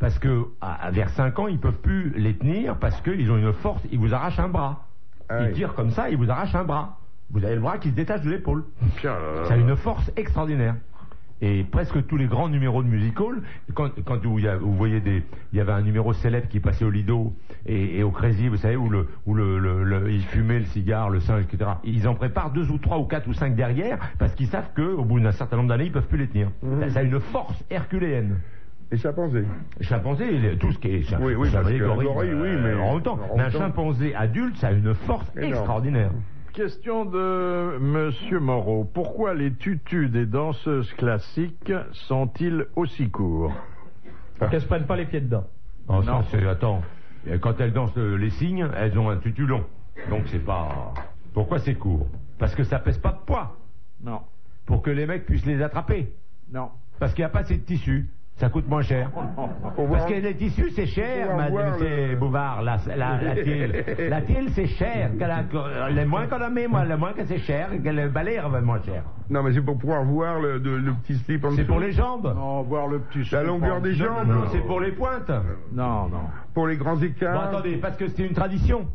parce que vers 5 ans, ils peuvent plus les tenir, parce qu'ils ont une force, ils vous arrachent un bras. Ils tirent comme ça, ils vous arrachent un bras. Vous avez le bras qui se détache de l'épaule. Ça a une force extraordinaire. Et presque tous les grands numéros de music hall, quand vous voyez il y avait un numéro célèbre qui passait au Lido et au Crazy, vous savez, où ils fumaient le cigare, le singe, etc. Ils en préparent 2 ou 3 ou 4 ou 5 derrière parce qu'ils savent qu'au bout d'un certain nombre d'années, ils peuvent plus les tenir. Ça a une force herculéenne. Et chimpanzé? Chimpanzé, tout ce qui est oui, gorille, mais en même temps. Mais un chimpanzé adulte, ça a une force extraordinaire. Question de Monsieur Moreau. Pourquoi les tutus des danseuses classiques sont-ils aussi courts? Qu'elles se prennent pas les pieds dedans. Oh, non. Attends, quand elles dansent les cygnes, elles ont un tutu long. Donc c'est pas... Pourquoi c'est court? Parce que ça pèse pas de poids. Non. Pour que les mecs puissent les attraper. Non. Parce qu'il n'y a pas assez de tissu. Ça coûte moins cher. Parce que les tissus, c'est cher, madame Bouvard, la tille. La tille, c'est cher. Le moins qu'on en met, le moins que c'est cher, que le balai va moins cher. Non, mais c'est pour pouvoir voir le petit slip en dessous. C'est pour les jambes. Non, voir le petit slip. La longueur des jambes. Non, c'est pour les pointes. Non. Pour les grands écarts. Bon, attendez, parce que c'est une tradition.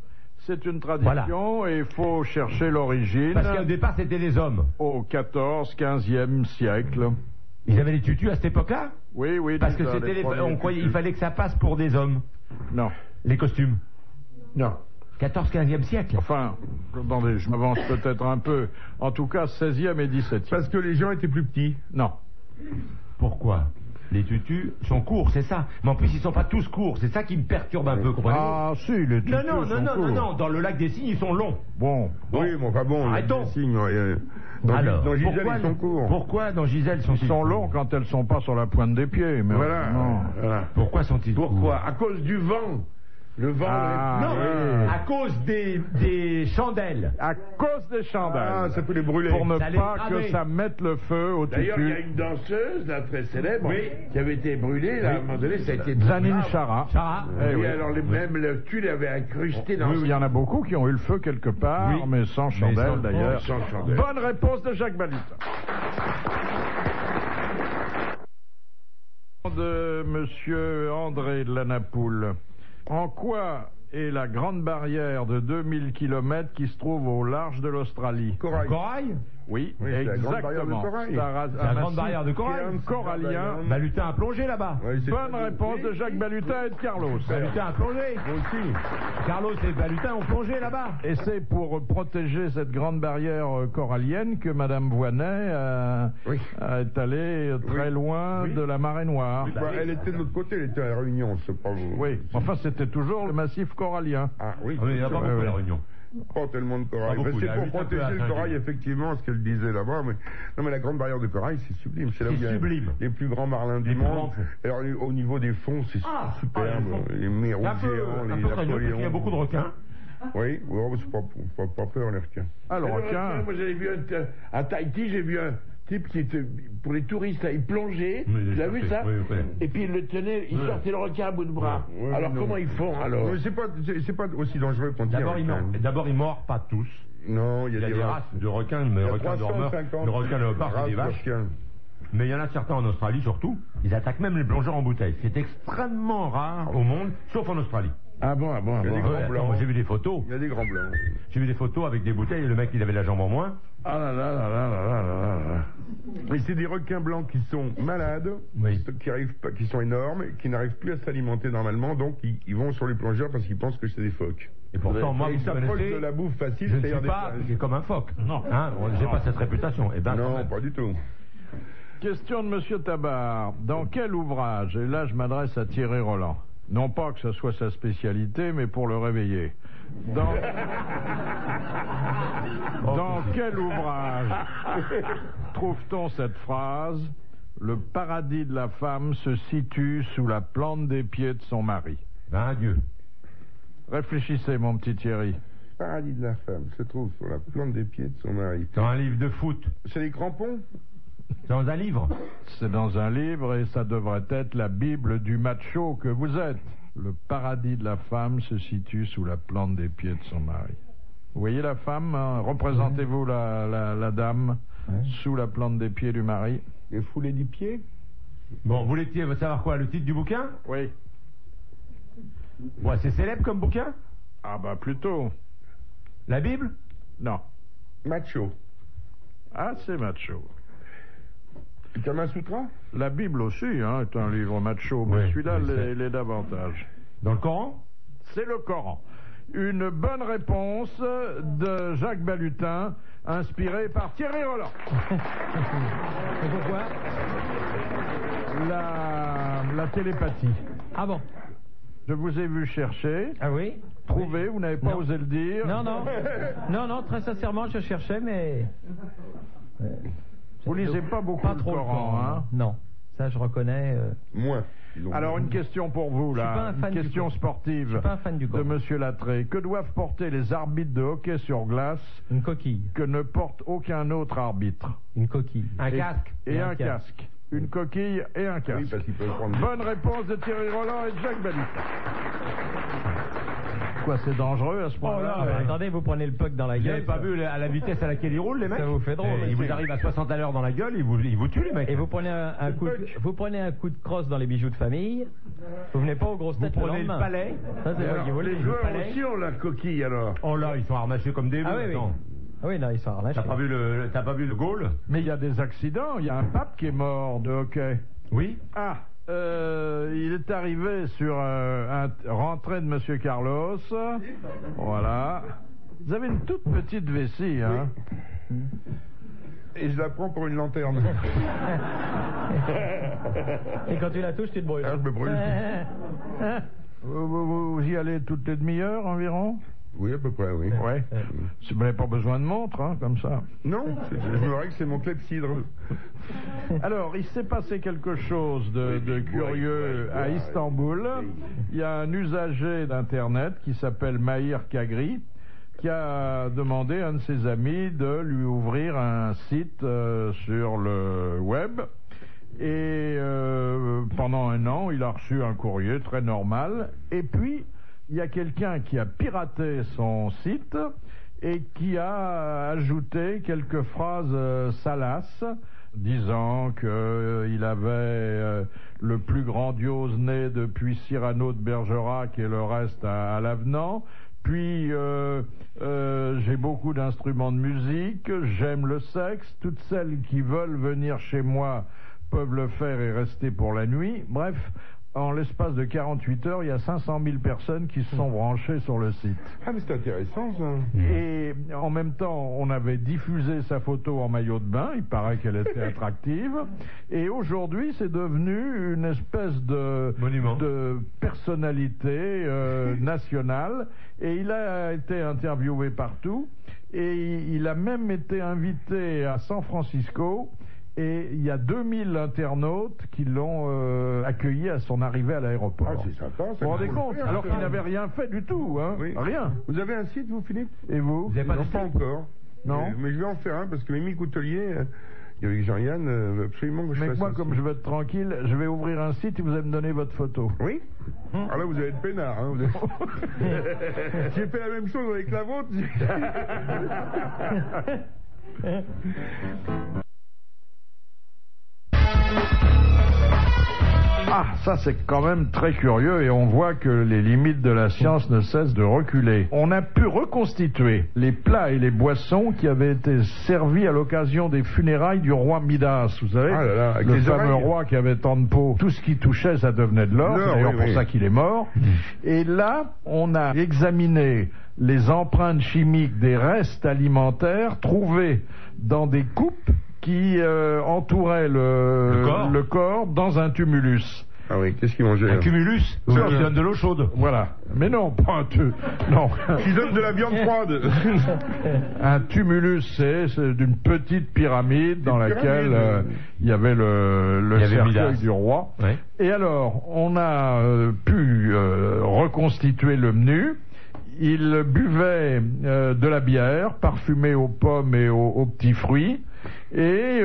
C'est une tradition et il faut chercher l'origine. Parce qu'au départ, c'était des hommes. Au 14, 15e siècle. Ils avaient les tutus à cette époque-là? Oui. Parce que c'était on croyait, il fallait que ça passe pour des hommes. Non. Les costumes? Non. 14, 15e siècle. Enfin, attendez, je m'avance peut-être un peu. En tout cas, 16e et 17e. Parce que les gens étaient plus petits. Non. Pourquoi? Les tutus sont courts, c'est ça. Mais en plus, ils sont pas tous courts. C'est ça qui me perturbe un peu, comprenez-vous? Ah, si, les tutus non. Dans le lac des Cygnes, ils sont longs. Bon. Oui, mais enfin bon. Arrêtons. Dans Gisèle, ils sont courts. Pourquoi dans Gisèle ils sont longs quand elles sont pas sur la pointe des pieds. Mais voilà. Pourquoi sont-ils courts? Pourquoi? À cause du vent. Le vent. À cause des chandelles. À cause des chandelles. Ah, ça peut les brûler. Pour ne pas que ça mette le feu au tutu. D'ailleurs, il y a une danseuse, là, très célèbre, qui avait été brûlée, là, à un moment donné, ça a été... Zanine Chara. Oui, alors même le tulle avait incrusté dans... Oui, il y en a beaucoup qui ont eu le feu quelque part, mais sans chandelle, d'ailleurs. Sans chandelle. Bonne réponse de Jacques Balutin. De Monsieur André de la Napoule. En quoi est la grande barrière de 2000 km qui se trouve au large de l'Australie? Corail? Oui, c'est la grande barrière de exactement. corail. C'est la grande barrière de corail. Un corallien. Balutin a plongé là-bas. Bonne réponse de Jacques Balutin et de Carlos. Balutin a plongé. Moi aussi. Carlos et Balutin ont plongé là-bas. Et c'est pour protéger cette grande barrière corallienne que Madame Voynet est allée très loin de la marée Noire. Elle était de l'autre côté, elle était à la Réunion, c'est pas vous. Oui, enfin c'était toujours le massif corallien. Ah oui. Il n'y a pas beaucoup à la Réunion. Pas tellement de corail. C'est pour protéger le corail, effectivement, ce qu'elle disait là-bas. Mais... Non, mais la grande barrière de corail, c'est sublime. C'est là où il y a les plus grands marlins du monde. Alors, au niveau des fonds, c'est superbe. Les mérous géants, les Napoléons. Il y a beaucoup de requins. Oui, c'est pas peur, les requins. Alors, requins. Moi, j'avais vu à Tahiti, j'ai vu un type qui était, pour les touristes, il plongeait, tu as vu ça? Et puis il le tenait, il sortait le requin à bout de bras. Alors comment ils font alors? C'est pas aussi dangereux qu'on dit. D'abord, ils mordent pas tous. Non, il y a des races de requins, mais le requin dormeur, le requin léopard, c'est des vaches. Mais il y en a certains en Australie surtout, ils attaquent même les plongeurs en bouteille. C'est extrêmement rare au monde, sauf en Australie. Ah bon, ah bon, ah Il y a des bon. grands Attends, blancs. moi, j'ai vu des photos. Il y a des grands blancs. J'ai vu des photos avec des bouteilles et le mec il avait la jambe en moins. Ah là là là là là là là là. Et c'est des requins blancs qui sont malades, Oui. qui arrivent pas, qui sont énormes, qui n'arrivent plus à s'alimenter normalement, donc ils vont sur les plongeurs parce qu'ils pensent que c'est des phoques. Et pourtant, moi, Et ils vous s'approchent connaissez, de la bouffe facile, je ne c'est-à-dire suis pas des comme un phoque. Non. Hein, j'ai pas cette réputation. Eh ben, quand Non, même. pas du tout. Question de Monsieur Tabar. Dans quel ouvrage, et là je m'adresse à Thierry Roland, non pas que ce soit sa spécialité, mais pour le réveiller. Dans quel ouvrage trouve-t-on cette phrase « Le paradis de la femme se situe sous la plante des pieds de son mari Ben, adieu. ». Réfléchissez, mon petit Thierry. Le paradis de la femme se trouve sur la plante des pieds de son mari. Dans un livre de foot. C'est les crampons? Dans un livre. C'est dans un livre et ça devrait être la Bible du macho que vous êtes. Le paradis de la femme se situe sous la plante des pieds de son mari. Vous voyez la femme, hein? Représentez-vous la dame sous la plante des pieds du mari. Les foulées du pied? Bon, vous voulez savoir quoi? Le titre du bouquin? Oui. Ouais, c'est célèbre comme bouquin? Ah bah plutôt. La Bible? Non. Macho. Ah, c'est macho. Kama Sutra? La Bible aussi hein, est un livre macho, mais Oui, celui-là oui, c'est- l'est davantage. Dans le Coran? C'est le Coran. Une bonne réponse de Jacques Balutin, inspiré par Thierry Roland. Et pourquoi? La télépathie. Ah bon? Je vous ai vu chercher, Ah oui? trouver, vous n'avez pas Non. osé le dire. Non, non. Non, non, très sincèrement, je cherchais, mais... Vous lisez pas beaucoup Pas le trop Coran, hein? Non, ça je reconnais. Moins. disons. Alors une question pour vous, Je suis pas là, un une fan du question Coran. sportive Je suis pas un fan du de Coran. Monsieur Lattré. Que doivent porter les arbitres de hockey sur glace Une coquille. que ne porte aucun autre arbitre? Une coquille. Un Et- casque? Et Et un un casque. Une coquille et un Oui, casque. parce qu'ils peuvent prendre. Bonne réponse de Thierry Roland et de Jacques Balutin. Quoi, c'est dangereux à ce point-là? Ah, bah, attendez, vous prenez le puck dans la Vous gueule. n'avez pas ça. vu à la vitesse à laquelle ils roulent, les mecs? Ça vous fait drôle, Ils mais vous arrivent à 60 à l'heure dans la gueule, ils vous tuent, les mecs. Et vous prenez un coup de, vous prenez un coup de crosse dans les bijoux de famille, vous venez pas aux grosses Vous têtes prenez le le lendemain. palais. Ça, c'est moi qui vous le Les dis, le joueurs palais. aussi ont la coquille alors. Oh là, ils sont harnachés comme des Ah bœufs. oui, oui. Attends. Ah oui, non, ils sont harnachés. T'as pas vu le goal? Mais il y a des accidents. Il y a un pape qui est mort de hockey. Oui. Ah, il est arrivé sur rentrée de Monsieur Carlos. Voilà. Vous avez une toute petite vessie, hein? Et je la prends pour une lanterne. Et quand tu la touches, tu te brûles. Ah, je me brûle. Vous y allez toutes les demi-heures environ? Oui, à peu près, oui. Ouais. Vous n'avez pas besoin de montre, hein, comme ça. Non, je me règle, c'est mon clepsydre. Alors, il s'est passé quelque chose de curieux à Istanbul. Il y a un usager d'Internet qui s'appelle Mahir Kagri qui a demandé à un de ses amis de lui ouvrir un site sur le web. Et pendant un an, il a reçu un courrier très normal. Et puis, il y a quelqu'un qui a piraté son site et qui a ajouté quelques phrases salaces, disant qu'il avait le plus grandiose nez depuis Cyrano de Bergerac et le reste à l'avenant. Puis, j'ai beaucoup d'instruments de musique, j'aime le sexe, toutes celles qui veulent venir chez moi peuvent le faire et rester pour la nuit. Bref, en l'espace de 48 heures, il y a 500 000 personnes qui se sont branchées sur le site. Ah, mais c'est intéressant, ça. Et en même temps, on avait diffusé sa photo en maillot de bain, il paraît qu'elle était attractive. Et aujourd'hui, c'est devenu une espèce de Monument. de personnalité nationale. Et il a été interviewé partout. Et il a même été invité à San Francisco. Et il y a 2000 internautes qui l'ont accueilli à son arrivée à l'aéroport. Ah, c'est sympa. Vous vous rendez compte? Alors qu'il n'avait rien fait du tout, hein? Oui. Rien. Vous avez un site, vous, Philippe? Et vous? Vous avez pas Non, de pas site? encore. Non. Mais je vais en faire un parce que Mimi Coutelier, avec Jean-Yann, veut absolument que je Mais fasse moi, un comme site. je veux être tranquille, je vais ouvrir un site et vous allez me donner votre photo. Oui. Alors là, vous allez être peinard. Hein, vous êtes- J'ai fait la même chose avec la vôtre. ça c'est quand même très curieux et on voit que les limites de la science ne cessent de reculer. On a pu reconstituer les plats et les boissons qui avaient été servis à l'occasion des funérailles du roi Midas. Vous savez, avec le les fameux oreilles. roi qui avait tant de peau. Tout ce qui touchait, ça devenait de l'or. C'est d'ailleurs pour ça qu'il est mort. Et là, on a examiné les empreintes chimiques des restes alimentaires trouvés dans des coupes qui entouraient le corps dans un tumulus. Ah oui, qu'est-ce qu'ils mangeaient? Un cumulus qui donne de l'eau chaude. Voilà. Mais non, pas un non. Qui donne de la viande froide. Un tumulus, c'est d'une petite pyramide dans laquelle il y avait le cercueil du roi. Ouais. Et alors, on a pu reconstituer le menu. Il buvait de la bière parfumée aux pommes et aux petits fruits. Et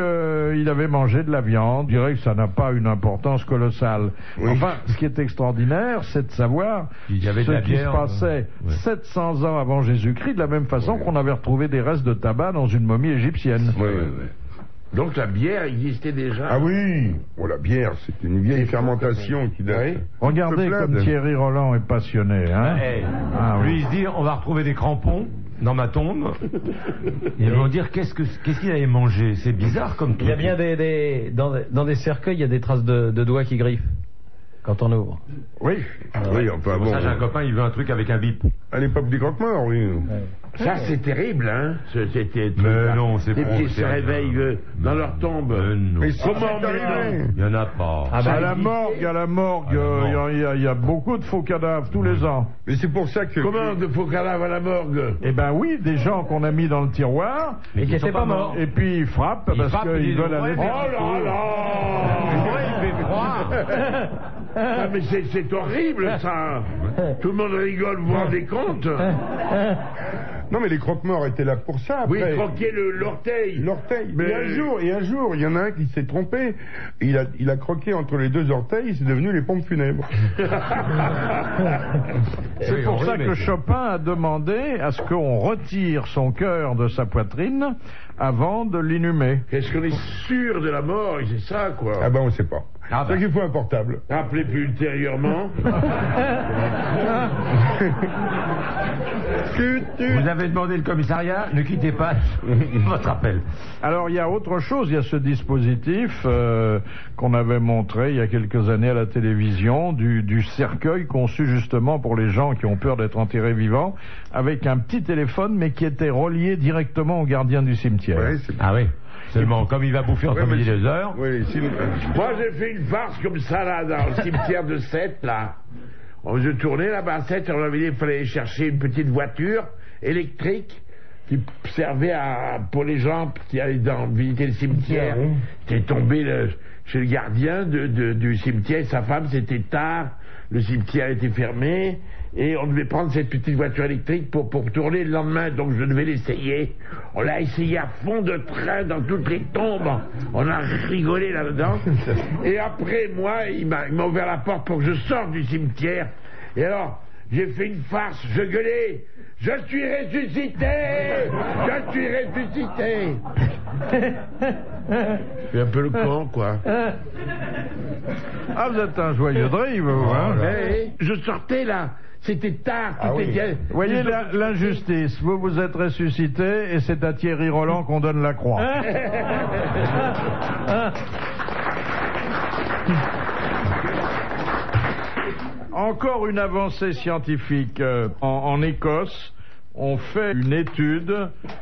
il avait mangé de la viande. Je dirais que ça n'a pas une importance colossale. Oui. Enfin, ce qui est extraordinaire, c'est de savoir Il y avait de ce la qui bière, se passait 700 ans avant Jésus-Christ, de la même façon qu'on avait retrouvé des restes de tabac dans une momie égyptienne. Oui. Donc la bière existait déjà. Ah oui. Oh, la bière, c'est une vieille fermentation qui date. Regardez Peuplade. comme Thierry Roland est passionné. Hein Ah oui. Lui, il se dit, on va retrouver des crampons dans ma tombe. Ils vont dire, qu'est-ce qu'il avait mangé? C'est bizarre comme Il y truc. a bien dans des cercueils, il y a des traces de doigts qui griffent quand on ouvre. Oui. Oui, enfin bon. Ça, j'ai un copain, il veut un truc avec un bip. À l'époque des croque-morts, oui. Ça, c'est terrible, hein. C'était Mais non, c'est les pas- qui c'est se rien. réveillent dans leur tombe. Non. Mais Comment c'est mais arrivé. non. Il n'y en a pas. À la morgue, il y a beaucoup de faux cadavres tous les ans. Mais c'est pour ça que. Comment de faux cadavres à la morgue? Eh ben oui, des gens qu'on a mis dans le tiroir, Et qui Ils sont n'étaient pas morts. et puis ils frappent Ils parce frappent, ils qu'ils veulent disent, aller ouais, Oh faire. là là! il fait froid. Ah, mais c'est horrible, ça! Tout le monde rigole, vous vous rendez compte? Non, mais les croque-morts étaient là pour ça. Oui, Après. croquer l'orteil. L'orteil. Mais- Et un jour, il y en a un qui s'est trompé. Il a croqué entre les deux orteils. C'est devenu les pompes funèbres. C'est pour ça que Chopin a demandé à ce qu'on retire son cœur de sa poitrine avant de l'inhumer. Est-ce qu'on est sûr de la mort? C'est ça, quoi. Ah ben, on sait pas. Ah C'est bah. qu'il faut un portable. Rappelez plus ultérieurement. Vous avez demandé le commissariat, ne quittez pas votre appel. Alors il y a autre chose, il y a ce dispositif qu'on avait montré il y a quelques années à la télévision, du cercueil conçu justement pour les gens qui ont peur d'être enterrés vivants, avec un petit téléphone mais qui était relié directement au gardien du cimetière. Ouais, c'est... Ah oui. Seulement, comme il va bouffer entre midi et 2 heures. Oui, Moi, j'ai fait une farce comme ça, là, dans le cimetière de Sète, là. On faisait tourner là-bas à Sète, et on avait dit qu'il fallait chercher une petite voiture électrique qui servait pour les gens qui allaient visiter le cimetière. J'étais tombé chez le gardien du cimetière et sa femme, c'était tard, le cimetière était fermé, et on devait prendre cette petite voiture électrique pour tourner le lendemain, donc je devais l'essayer. On l'a essayé à fond de train dans toutes les tombes, on a rigolé là-dedans, et après moi, il m'a ouvert la porte pour que je sorte du cimetière, et alors, j'ai fait une farce, je gueulais. Je suis ressuscité! Je suis ressuscité! C'est un peu le con, quoi. Ah, vous êtes un joyeux drive, vous, hein? Mais je sortais là, c'était tard, tout était... Vous voyez l'injustice, vous êtes ressuscité et c'est à Thierry Roland qu'on donne la croix. Encore une avancée scientifique. En Écosse, on fait une étude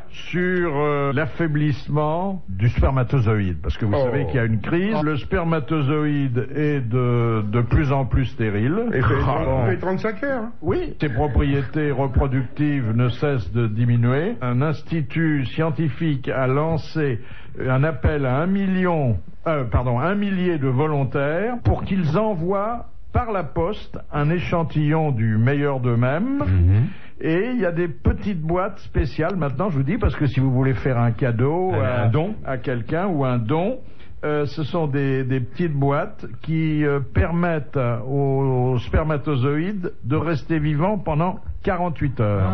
sur l'affaiblissement du spermatozoïde. Parce que vous savez qu'il y a une crise. Le spermatozoïde est de plus en plus stérile. Et fait 35 heures. Oui, ses propriétés reproductives ne cessent de diminuer. Un institut scientifique a lancé un appel à 1 millier de volontaires pour qu'ils envoient par la poste un échantillon du meilleur d'eux-mêmes. Et il y a des petites boîtes spéciales maintenant, je vous dis, parce que si vous voulez faire un cadeau à quelqu'un ou un don, ce sont des petites boîtes qui permettent aux spermatozoïdes de rester vivants pendant 48 heures.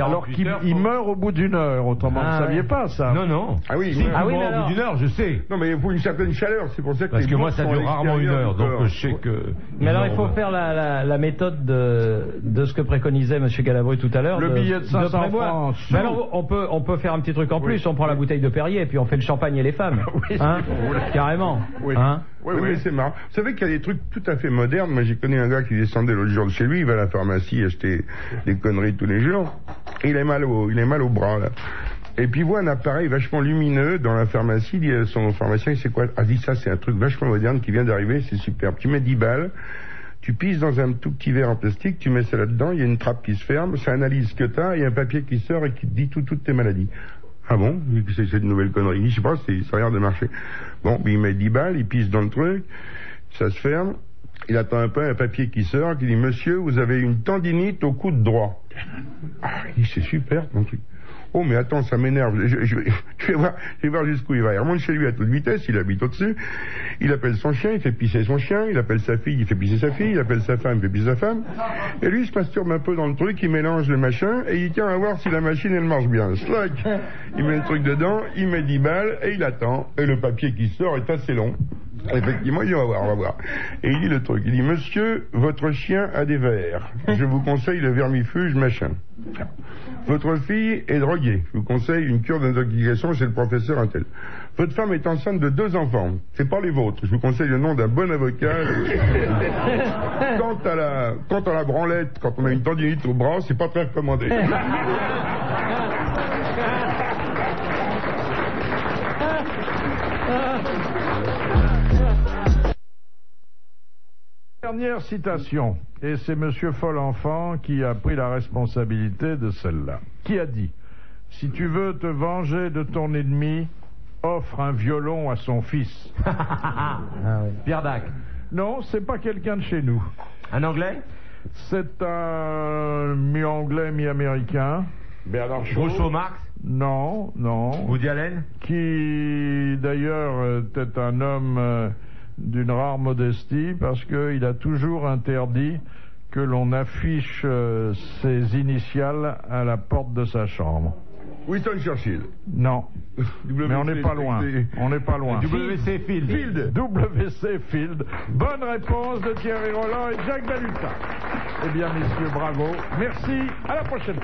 Alors qu'il meurt au bout d'1 heure, autrement, vous ne saviez pas ça? Non, non. Ah oui, Si, Ah oui, au mais alors- bout d'1 heure, je sais. Non, mais il faut une certaine chaleur, c'est pour ça que Parce les que moi, morts ça sont à dure rarement 1 l'extérieur heure, du donc corps. je sais que... Mais alors, il faut faire la méthode de ce que préconisait M. Galabru tout à l'heure. Le billet de 500 prévoir. francs. Mais alors, on peut faire un petit truc en plus. On prend la bouteille de Perrier et puis on fait le champagne et les femmes. Oui, Hein si vous voulez. Carrément. Oui. Hein Oui, mais c'est marrant. Vous savez qu'il y a des trucs tout à fait modernes. Moi, j'ai connu un gars qui descendait l'autre jour de chez lui. Il va à la pharmacie acheter des conneries tous les jours. Et il a mal au bras, là. Et puis il voit un appareil vachement lumineux dans la pharmacie. Il dit à son pharmacien, c'est quoi? Ah, dit ça, c'est un truc vachement moderne qui vient d'arriver. C'est superbe. Tu mets 10 balles. Tu pisses dans un tout petit verre en plastique, tu mets ça là-dedans, il y a une trappe qui se ferme, ça analyse ce que t'as, il y a un papier qui sort et qui te dit toutes tes maladies. Ah bon? C'est une nouvelle connerie. Je sais pas, ça a l'air de marcher. Bon, il met 10 balles, il pisse dans le truc, ça se ferme, il attend un peu, un papier qui sort, qui dit, monsieur, vous avez une tendinite au coude droit. Ah, il dit, c'est super, ton truc. Oh, mais attends, ça m'énerve. Je vais voir jusqu'où il va. Il remonte chez lui à toute vitesse, il habite au-dessus. Il appelle son chien, il fait pisser son chien. Il appelle sa fille, il fait pisser sa fille. Il appelle sa femme, il fait pisser sa femme. Et lui, il se masturbe un peu dans le truc, il mélange le machin, et il tient à voir si la machine, elle marche bien. Slack. Il met le truc dedans, il met 10 balles, et il attend. Et le papier qui sort est assez long. Effectivement, il dit, on va voir. Et il dit le truc. Il dit, monsieur, votre chien a des vers. Je vous conseille le vermifuge, machin. Votre fille est droguée. Je vous conseille une cure d'intoxication chez le professeur Intel. Votre femme est enceinte de 2 enfants. C'est pas les vôtres. Je vous conseille le nom d'un bon avocat. Quant à la branlette, quand on a une tendinite au bras, c'est pas très recommandé. Dernière citation, et c'est Monsieur Folenfant qui a pris la responsabilité de celle-là, qui a dit « Si tu veux te venger de ton ennemi, offre un violon à son fils. » Pierre Dac. Non, c'est pas quelqu'un de chez nous. Un Anglais? C'est un mi-anglais, mi-américain. Bernard Shaw. Rousseau Marx? Non, non. Woody Allen? Qui d'ailleurs était un homme d'une rare modestie parce qu'il a toujours interdit que l'on affiche ses initiales à la porte de sa chambre. Winston Churchill. Non. Mais on n'est pas loin. On n'est pas loin. W.C. Field. W.C. Field. Bonne réponse de Thierry Roland et Jacques Balutin. Eh bien, messieurs, bravo. Merci. À la prochaine.